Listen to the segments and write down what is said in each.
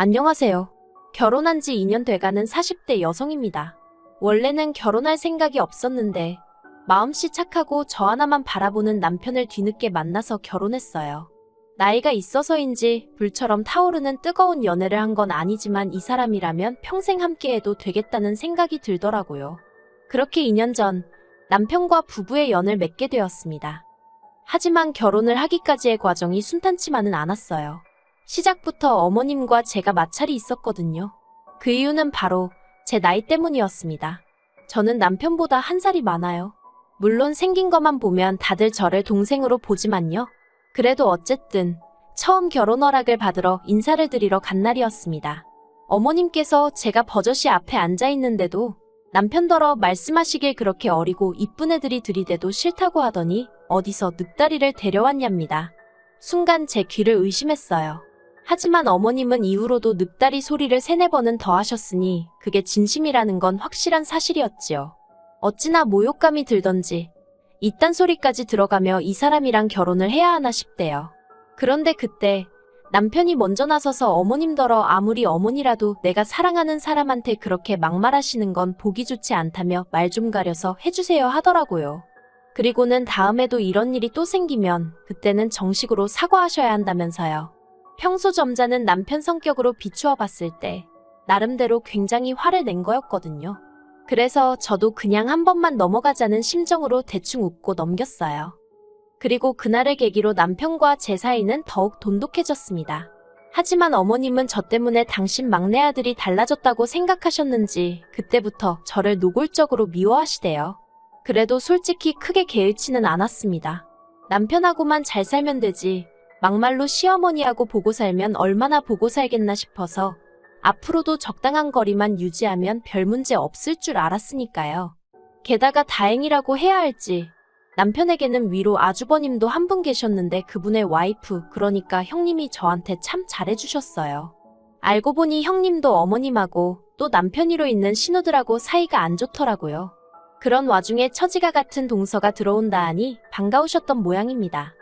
안녕하세요. 결혼한 지 2년 돼가는 40대 여성입니다. 원래는 결혼할 생각이 없었는데 마음씨 착하고 저 하나만 바라보는 남편을 뒤늦게 만나서 결혼했어요. 나이가 있어서인지 불처럼 타오르는 뜨거운 연애를 한 건 아니지만 이 사람이라면 평생 함께해도 되겠다는 생각이 들더라고요. 그렇게 2년 전 남편과 부부의 연을 맺게 되었습니다. 하지만 결혼을 하기까지의 과정이 순탄치만은 않았어요. 시작부터 어머님과 제가 마찰이 있었거든요. 그 이유는 바로 제 나이 때문이었습니다. 저는 남편보다 1살이 많아요. 물론 생긴 것만 보면 다들 저를 동생으로 보지만요. 그래도 어쨌든 처음 결혼 허락을 받으러 인사를 드리러 간 날이었습니다. 어머님께서 제가 버젓이 앞에 앉아 있는데도 남편더러 말씀하시길 그렇게 어리고 이쁜 애들이 들이대도 싫다고 하더니 어디서 늑다리를 데려왔냐입니다. 순간 제 귀를 의심했어요. 하지만 어머님은 이후로도 늑다리 소리를 3-4번은 더 하셨으니 그게 진심이라는 건 확실한 사실이었지요. 어찌나 모욕감이 들던지 이딴 소리까지 들어가며 이 사람이랑 결혼을 해야 하나 싶대요. 그런데 그때 남편이 먼저 나서서 어머님더러 아무리 어머니라도 내가 사랑하는 사람한테 그렇게 막말하시는 건 보기 좋지 않다며 말 좀 가려서 해주세요 하더라고요. 그리고는 다음에도 이런 일이 또 생기면 그때는 정식으로 사과하셔야 한다면서요. 평소 점잖은 남편 성격으로 비추어 봤을 때 나름대로 굉장히 화를 낸 거였거든요. 그래서 저도 그냥 한 번만 넘어가자는 심정으로 대충 웃고 넘겼어요. 그리고 그날을 계기로 남편과 제 사이는 더욱 돈독해졌습니다. 하지만 어머님은 저 때문에 당신 막내 아들이 달라졌다고 생각하셨는지 그때부터 저를 노골적으로 미워하시대요. 그래도 솔직히 크게 개의치는 않았습니다. 남편하고만 잘 살면 되지 막말로 시어머니하고 보고 살면 얼마나 보고 살겠나 싶어서 앞으로도 적당한 거리만 유지하면 별 문제 없을 줄 알았으니까요. 게다가 다행이라고 해야 할지 남편에게는 위로 아주버님도 한 분 계셨는데 그분의 와이프 그러니까 형님이 저한테 참 잘해주셨어요. 알고 보니 형님도 어머님하고 또 남편이로 있는 신우들하고 사이가 안 좋더라고요. 그런 와중에 처지가 같은 동서가 들어온다 하니 반가우셨던 모양입니다.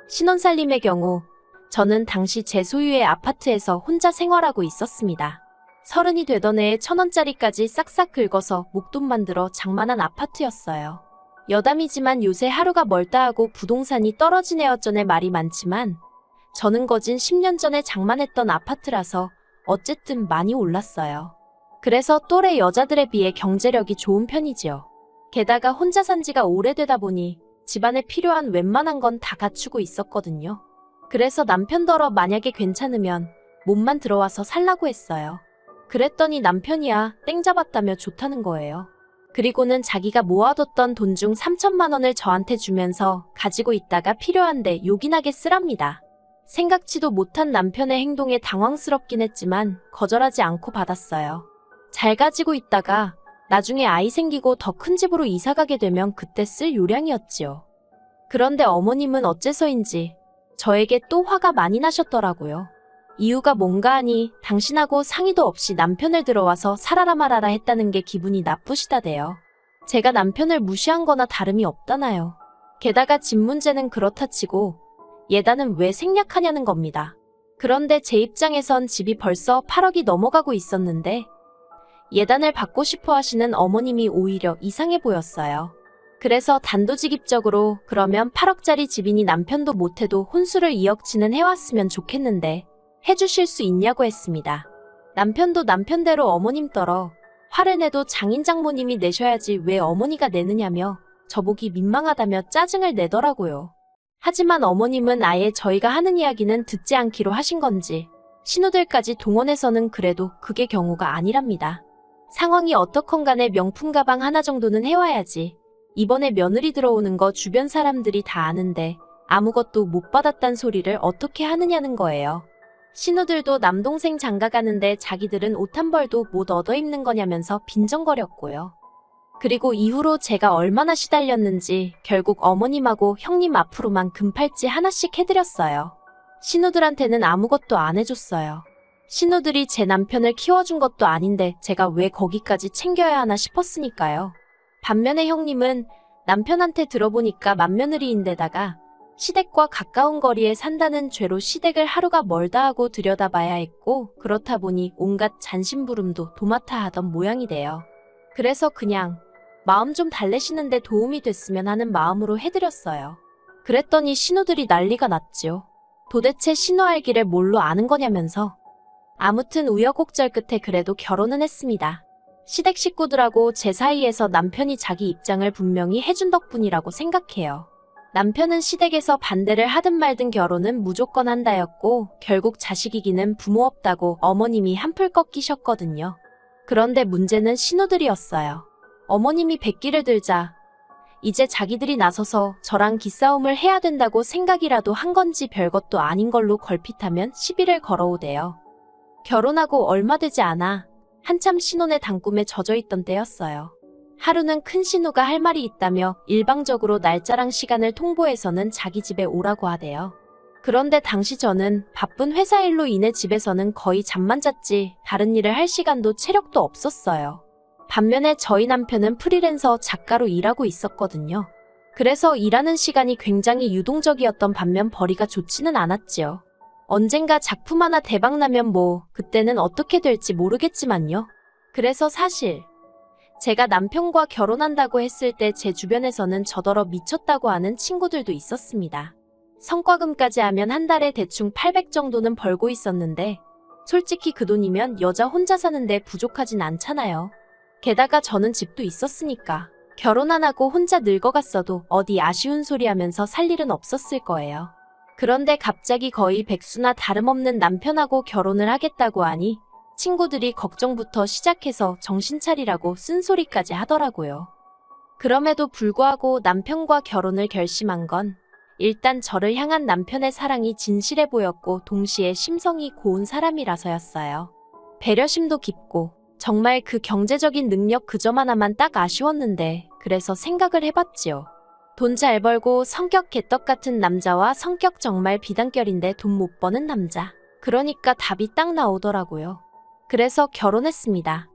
신혼살림의 경우 저는 당시 제 소유의 아파트에서 혼자 생활하고 있었습니다. 30이 되던 해에 1,000원짜리까지 싹싹 긁어서 목돈만 들어 장만한 아파트였어요. 여담이지만 요새 하루가 멀다 하고 부동산이 떨어진 애 어쩌네 말이 많지만 저는 거진 10년 전에 장만했던 아파트라서 어쨌든 많이 올랐어요. 그래서 또래 여자들에 비해 경제력이 좋은 편이지요. 게다가 혼자 산 지가 오래되다 보니 집안에 필요한 웬만한 건 다 갖추고 있었거든요. 그래서 남편더러 만약에 괜찮으면 몸만 들어와서 살라고 했어요. 그랬더니 남편이야 땡 잡았다며 좋다는 거예요. 그리고는 자기가 모아뒀던 돈 중 3천만 원을 저한테 주면서 가지고 있다가 필요한데 요긴하게 쓰랍니다. 생각지도 못한 남편의 행동에 당황스럽긴 했지만 거절하지 않고 받았어요. 잘 가지고 있다가 나중에 아이 생기고 더 큰 집으로 이사가게 되면 그때 쓸 요량이었지요. 그런데 어머님은 어째서인지 저에게 또 화가 많이 나셨더라고요. 이유가 뭔가 하니 당신하고 상의도 없이 남편을 들어와서 살아라 말아라 했다는 게 기분이 나쁘시다대요. 제가 남편을 무시한 거나 다름이 없다나요. 게다가 집 문제는 그렇다 치고 예단은 왜 생략하냐는 겁니다. 그런데 제 입장에선 집이 벌써 8억이 넘어가고 있었는데 예단을 받고 싶어 하시는 어머님이 오히려 이상해 보였어요. 그래서 단도직입적으로 그러면 8억짜리 집이니 남편도 못해도 혼수를 2억치는 해왔으면 좋겠는데 해주실 수 있냐고 했습니다. 남편도 남편대로 어머님 떨어 화를 내도 장인 장모님이 내셔야지 왜 어머니가 내느냐며 저보기 민망하다며 짜증을 내더라고요. 하지만 어머님은 아예 저희가 하는 이야기는 듣지 않기로 하신 건지 신우들까지 동원해서는 그래도 그게 경우가 아니랍니다. 상황이 어떻건 간에 명품 가방 하나 정도는 해와야지. 이번에 며느리 들어오는 거 주변 사람들이 다 아는데 아무것도 못 받았단 소리를 어떻게 하느냐는 거예요. 신우들도 남동생 장가 가는데 자기들은 옷 한 벌도 못 얻어 입는 거냐면서 빈정거렸고요. 그리고 이후로 제가 얼마나 시달렸는지 결국 어머님하고 형님 앞으로만 금팔찌 하나씩 해드렸어요. 신우들한테는 아무것도 안 해줬어요. 신우들이 제 남편을 키워준 것도 아닌데 제가 왜 거기까지 챙겨야 하나 싶었으니까요. 반면에 형님은 남편한테 들어보니까 맏며느리인데다가 시댁과 가까운 거리에 산다는 죄로 시댁을 하루가 멀다 하고 들여다봐야 했고, 그렇다 보니 온갖 잔심부름도 도맡아 하던 모양이 돼요. 그래서 그냥 마음 좀 달래시는데 도움이 됐으면 하는 마음으로 해드렸어요. 그랬더니 신우들이 난리가 났지요. 도대체 신우 알기를 뭘로 아는 거냐면서. 아무튼 우여곡절 끝에 그래도 결혼은 했습니다. 시댁 식구들하고 제 사이에서 남편이 자기 입장을 분명히 해준 덕분이라고 생각해요. 남편은 시댁에서 반대를 하든 말든 결혼은 무조건 한다였고, 결국 자식이기는 부모 없다고 어머님이 한풀 꺾이셨거든요. 그런데 문제는 신우들이었어요. 어머님이 백기를 들자 이제 자기들이 나서서 저랑 기싸움을 해야 된다고 생각이라도 한 건지 별것도 아닌 걸로 걸핏하면 시비를 걸어오대요. 결혼하고 얼마 되지 않아 한참 신혼의 단꿈에 젖어있던 때였어요. 하루는 큰 신우가 할 말이 있다며 일방적으로 날짜랑 시간을 통보해서는 자기 집에 오라고 하대요. 그런데 당시 저는 바쁜 회사 일로 인해 집에서는 거의 잠만 잤지 다른 일을 할 시간도 체력도 없었어요. 반면에 저희 남편은 프리랜서 작가로 일하고 있었거든요. 그래서 일하는 시간이 굉장히 유동적이었던 반면 벌이가 좋지는 않았지요. 언젠가 작품 하나 대박나면 뭐 그때는 어떻게 될지 모르겠지만요. 그래서 사실 제가 남편과 결혼한다고 했을 때 제 주변에서는 저더러 미쳤다고 하는 친구들도 있었습니다. 성과금까지 하면 한 달에 대충 800 정도는 벌고 있었는데 솔직히 그 돈이면 여자 혼자 사는데 부족하진 않잖아요. 게다가 저는 집도 있었으니까 결혼 안 하고 혼자 늙어갔어도 어디 아쉬운 소리 하면서 살 일은 없었을 거예요. 그런데 갑자기 거의 백수나 다름없는 남편하고 결혼을 하겠다고 하니 친구들이 걱정부터 시작해서 정신 차리라고 쓴소리까지 하더라고요. 그럼에도 불구하고 남편과 결혼을 결심한 건 일단 저를 향한 남편의 사랑이 진실해 보였고 동시에 심성이 고운 사람이라서였어요. 배려심도 깊고 정말 그 경제적인 능력 그 점 하나만 딱 아쉬웠는데 그래서 생각을 해봤지요. 돈 잘 벌고 성격 개떡 같은 남자와 성격 정말 비단결인데 돈 못 버는 남자. 그러니까 답이 딱 나오더라고요. 그래서 결혼했습니다.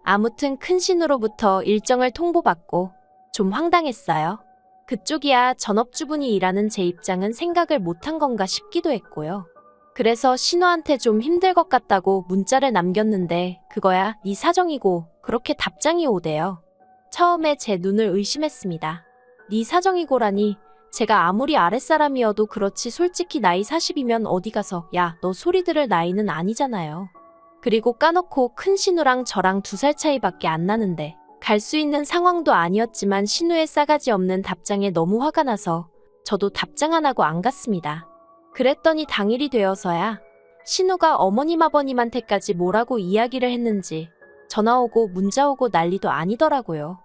아무튼 큰 신우로부터 일정을 통보받고 좀 황당했어요. 그쪽이야 전업주분이 일하는 제 입장은 생각을 못한 건가 싶기도 했고요. 그래서 신우한테 좀 힘들 것 같다고 문자를 남겼는데 그거야 네 사정이고 그렇게 답장이 오대요. 처음에 제 눈을 의심했습니다. 네 사정이고라니 제가 아무리 아랫사람이어도 그렇지 솔직히 나이 40이면 어디 가서 야, 너 소리 들을 나이는 아니잖아요. 그리고 까놓고 큰 신우랑 저랑 2살 차이밖에 안 나는데 갈 수 있는 상황도 아니었지만 신우의 싸가지 없는 답장에 너무 화가 나서 저도 답장 안 하고 안 갔습니다. 그랬더니 당일이 되어서야 신우가 어머님 아버님한테까지 뭐라고 이야기를 했는지 전화 오고 문자 오고 난리도 아니더라고요.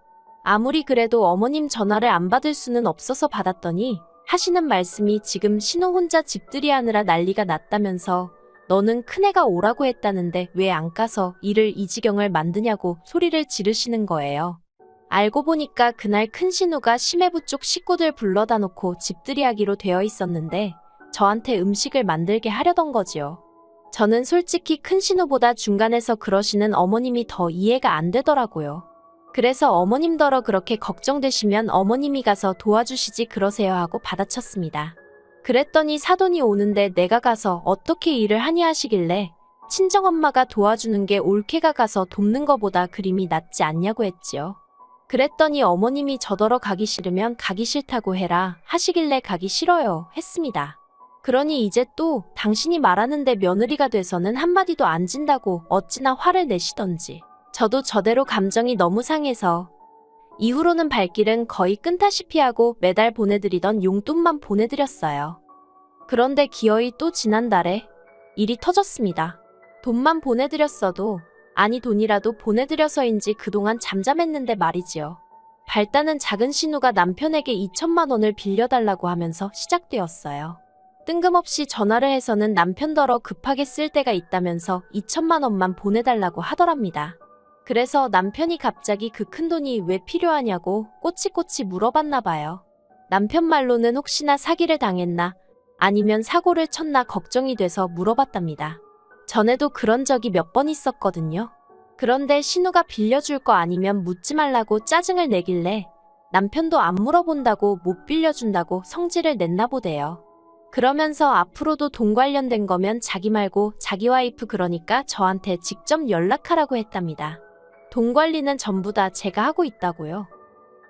아무리 그래도 어머님 전화를 안 받을 수는 없어서 받았더니 하시는 말씀이 지금 신우 혼자 집들이 하느라 난리가 났다면서 너는 큰애가 오라고 했다는데 왜 안 가서 일을 이 지경을 만드냐고 소리를 지르시는 거예요. 알고 보니까 그날 큰 신우가 심해부 쪽 식구들 불러다 놓고 집들이 하기로 되어 있었는데 저한테 음식을 만들게 하려던 거지요. 저는 솔직히 큰 신우보다 중간에서 그러시는 어머님이 더 이해가 안 되더라고요. 그래서 어머님더러 그렇게 걱정되시면 어머님이 가서 도와주시지 그러세요 하고 받아쳤습니다. 그랬더니 사돈이 오는데 내가 가서 어떻게 일을 하니 하시길래 친정엄마가 도와주는 게 올케가 가서 돕는 거보다 그림이 낫지 않냐고 했지요. 그랬더니 어머님이 저더러 가기 싫으면 가기 싫다고 해라 하시길래 가기 싫어요 했습니다. 그러니 이제 또 당신이 말하는데 며느리가 돼서는 한마디도 안 진다고 어찌나 화를 내시던지 저도 저대로 감정이 너무 상해서 이후로는 발길은 거의 끈다시피 하고 매달 보내드리던 용돈만 보내드렸어요. 그런데 기어이 또 지난달에 일이 터졌습니다. 돈만 보내드렸어도 아니 돈이라도 보내드려서인지 그동안 잠잠했는데 말이지요. 발단은 작은 신우가 남편에게 2천만 원을 빌려달라고 하면서 시작되었어요. 뜬금없이 전화를 해서는 남편더러 급하게 쓸 때가 있다면서 2천만 원만 보내달라고 하더랍니다. 그래서 남편이 갑자기 그 큰돈이 왜 필요하냐고 꼬치꼬치 물어봤나 봐요. 남편 말로는 혹시나 사기를 당했나 아니면 사고를 쳤나 걱정이 돼서 물어봤답니다. 전에도 그런 적이 몇 번 있었거든요. 그런데 신우가 빌려줄 거 아니면 묻지 말라고 짜증을 내길래 남편도 안 물어본다고 못 빌려준다고 성질을 냈나 보대요. 그러면서 앞으로도 돈 관련된 거면 자기 말고 자기 와이프 그러니까 저한테 직접 연락하라고 했답니다. 돈 관리는 전부 다 제가 하고 있다고요.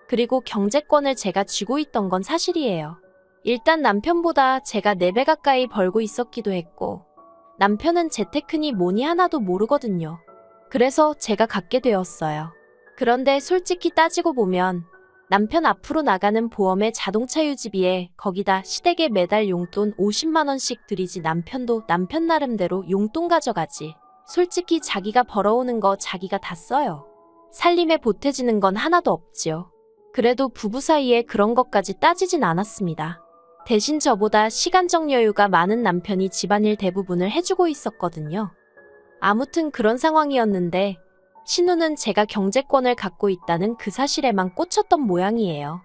그리고 경제권을 제가 쥐고 있던 건 사실이에요. 일단 남편보다 제가 4배 가까이 벌고 있었기도 했고 남편은 재테크니 뭐니 하나도 모르거든요. 그래서 제가 갖게 되었어요. 그런데 솔직히 따지고 보면 남편 앞으로 나가는 보험에 자동차 유지비에 거기다 시댁에 매달 용돈 50만 원씩 들이지 남편도 남편 나름대로 용돈 가져가지. 솔직히 자기가 벌어오는 거 자기가 다 써요. 살림에 보태지는 건 하나도 없지요. 그래도 부부 사이에 그런 것까지 따지진 않았습니다. 대신 저보다 시간적 여유가 많은 남편이 집안일 대부분을 해주고 있었거든요. 아무튼 그런 상황이었는데 신우는 제가 경제권을 갖고 있다는 그 사실에만 꽂혔던 모양이에요.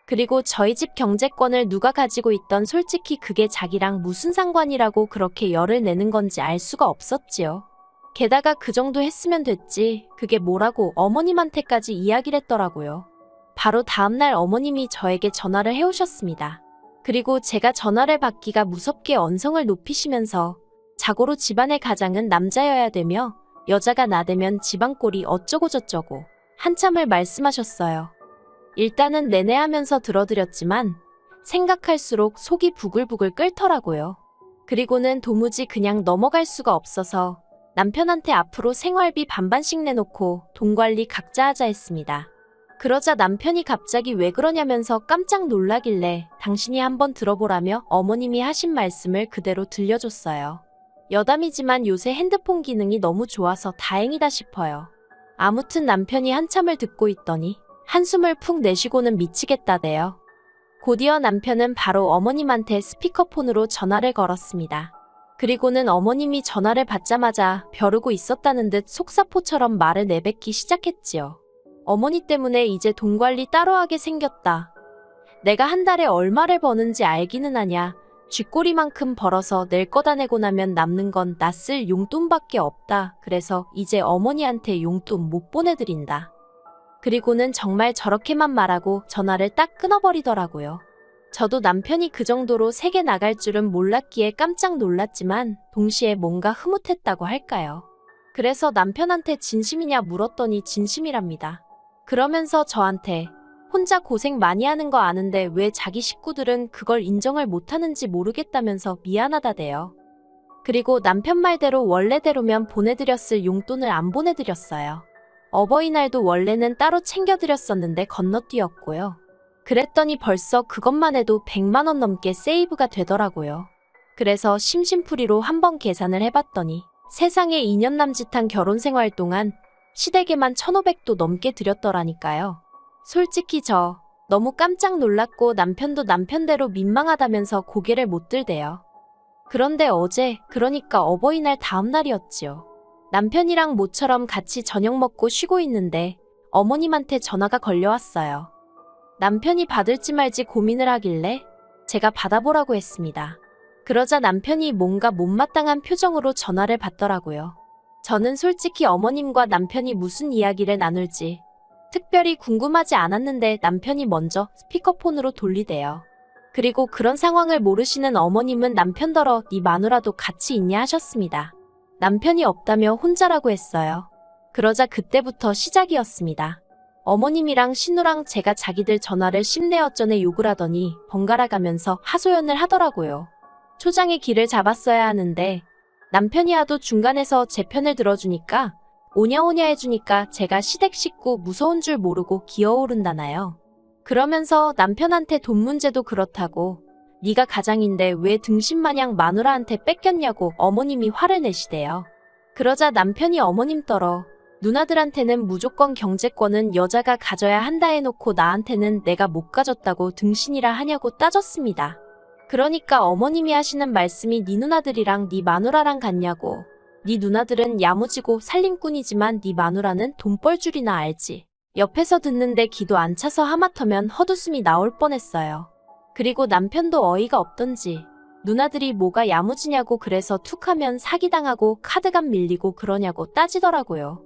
그리고 저희 집 경제권을 누가 가지고 있던 솔직히 그게 자기랑 무슨 상관이라고 그렇게 열을 내는 건지 알 수가 없었지요. 게다가 그 정도 했으면 됐지 그게 뭐라고 어머님한테까지 이야기를 했더라고요. 바로 다음날 어머님이 저에게 전화를 해오셨습니다. 그리고 제가 전화를 받기가 무섭게 언성을 높이시면서 자고로 집안의 가장은 남자여야 되며 여자가 나대면 집안 꼴이 어쩌고 저쩌고 한참을 말씀하셨어요. 일단은 내내 하면서 들어드렸지만 생각할수록 속이 부글부글 끓더라고요. 그리고는 도무지 그냥 넘어갈 수가 없어서 남편한테 앞으로 생활비 반반씩 내놓고 돈 관리 각자 하자 했습니다. 그러자 남편이 갑자기 왜 그러냐면서 깜짝 놀라길래 당신이 한번 들어보라며 어머님이 하신 말씀을 그대로 들려줬어요. 여담이지만 요새 핸드폰 기능이 너무 좋아서 다행이다 싶어요. 아무튼 남편이 한참을 듣고 있더니 한숨을 푹 내쉬고는 미치겠다대요. 곧이어 남편은 바로 어머님한테 스피커폰으로 전화를 걸었습니다. 그리고는 어머님이 전화를 받자마자 벼르고 있었다는 듯 속사포처럼 말을 내뱉기 시작했지요. 어머니 때문에 이제 돈 관리 따로 하게 생겼다. 내가 한 달에 얼마를 버는지 알기는 하냐. 쥐꼬리만큼 벌어서 낼 거다 내고 나면 남는 건 나 쓸 용돈밖에 없다. 그래서 이제 어머니한테 용돈 못 보내드린다. 그리고는 정말 저렇게만 말하고 전화를 딱 끊어버리더라고요. 저도 남편이 그 정도로 세게 나갈 줄은 몰랐기에 깜짝 놀랐지만 동시에 뭔가 흐뭇했다고 할까요. 그래서 남편한테 진심이냐 물었더니 진심이랍니다. 그러면서 저한테 혼자 고생 많이 하는 거 아는데 왜 자기 식구들은 그걸 인정을 못하는지 모르겠다면서 미안하다대요. 그리고 남편 말대로 원래대로면 보내드렸을 용돈을 안 보내드렸어요. 어버이날도 원래는 따로 챙겨드렸었는데 건너뛰었고요. 그랬더니 벌써 그것만 해도 100만 원 넘게 세이브가 되더라고요. 그래서 심심풀이로 한번 계산을 해봤더니 세상에 2년 남짓한 결혼 생활 동안 시댁에만 1,500도 넘게 드렸더라니까요. 솔직히 저 너무 깜짝 놀랐고 남편도 남편대로 민망하다면서 고개를 못 들대요. 그런데 어제 그러니까 어버이날 다음 날이었지요. 남편이랑 모처럼 같이 저녁 먹고 쉬고 있는데 어머님한테 전화가 걸려왔어요. 남편이 받을지 말지 고민을 하길래 제가 받아보라고 했습니다. 그러자 남편이 뭔가 못마땅한 표정으로 전화를 받더라고요. 저는 솔직히 어머님과 남편이 무슨 이야기를 나눌지 특별히 궁금하지 않았는데 남편이 먼저 스피커폰으로 돌리대요. 그리고 그런 상황을 모르시는 어머님은 남편더러 네 마누라도 같이 있냐 하셨습니다. 남편이 없다며 혼자라고 했어요. 그러자 그때부터 시작이었습니다. 어머님이랑 신우랑 제가 자기들 전화를 심내 어쩌네 욕을 하더니 번갈아 가면서 하소연을 하더라고요. 초장의 길을 잡았어야 하는데 남편이 하도 중간에서 제 편을 들어주니까 오냐오냐 해주니까 제가 시댁 식구 무서운 줄 모르고 기어오른다나요. 그러면서 남편한테 돈 문제도 그렇다고 네가 가장인데 왜 등신마냥 마누라한테 뺏겼냐고 어머님이 화를 내시대요. 그러자 남편이 어머님 떨어 누나들한테는 무조건 경제권은 여자가 가져야 한다 해놓고 나한테는 내가 못 가졌다고 등신이라 하냐고 따졌습니다. 그러니까 어머님이 하시는 말씀이 네 누나들이랑 네 마누라랑 같냐고. 네 누나들은 야무지고 살림꾼이지만 네 마누라는 돈벌 줄이나 알지. 옆에서 듣는데 기도 안 차서 하마터면 헛웃음이 나올 뻔했어요. 그리고 남편도 어이가 없던지 누나들이 뭐가 야무지냐고 그래서 툭하면 사기당하고 카드값 밀리고 그러냐고 따지더라고요.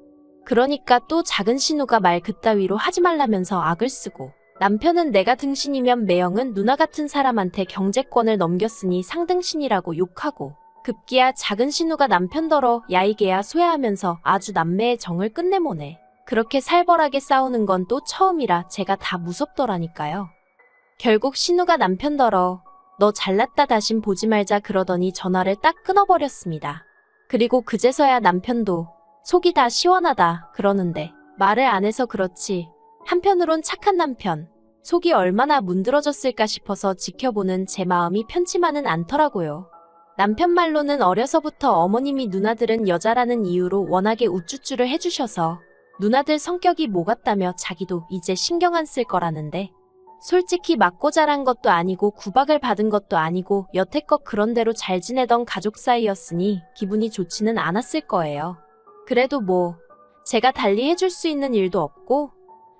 그러니까 또 작은 신우가 말 그따위로 하지 말라면서 악을 쓰고 남편은 내가 등신이면 매형은 누나 같은 사람한테 경제권을 넘겼으니 상등신이라고 욕하고 급기야 작은 신우가 남편더러 야 이게야 소야하면서 아주 남매의 정을 끝내모네. 그렇게 살벌하게 싸우는 건 또 처음이라 제가 다 무섭더라니까요. 결국 신우가 남편더러 너 잘났다 다신 보지 말자 그러더니 전화를 딱 끊어버렸습니다. 그리고 그제서야 남편도 속이 다 시원하다 그러는데 말을 안 해서 그렇지 한편으론 착한 남편, 속이 얼마나 문드러졌을까 싶어서 지켜보는 제 마음이 편치만은 않더라고요. 남편 말로는 어려서부터 어머님이 누나들은 여자라는 이유로 워낙에 우쭈쭈를 해주셔서 누나들 성격이 뭐 같다며 자기도 이제 신경 안 쓸 거라는데 솔직히 맞고 자란 것도 아니고 구박을 받은 것도 아니고 여태껏 그런대로 잘 지내던 가족 사이였으니 기분이 좋지는 않았을 거예요. 그래도 뭐 제가 달리 해줄 수 있는 일도 없고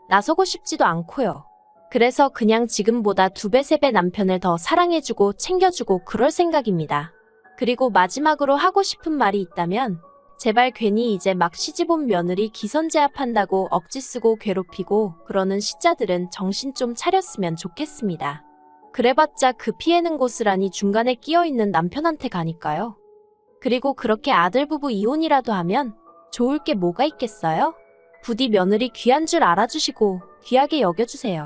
나서고 싶지도 않고요. 그래서 그냥 지금보다 2배, 3배 남편을 더 사랑해주고 챙겨주고 그럴 생각입니다. 그리고 마지막으로 하고 싶은 말이 있다면 제발 괜히 이제 막 시집온 며느리 기선제압한다고 억지 쓰고 괴롭히고 그러는 시자들은 정신 좀 차렸으면 좋겠습니다. 그래봤자 그 피해는 고스란히 중간에 끼어있는 남편한테 가니까요. 그리고 그렇게 아들 부부 이혼이라도 하면 좋을 게 뭐가 있겠어요? 부디 며느리 귀한 줄 알아주시고 귀하게 여겨주세요.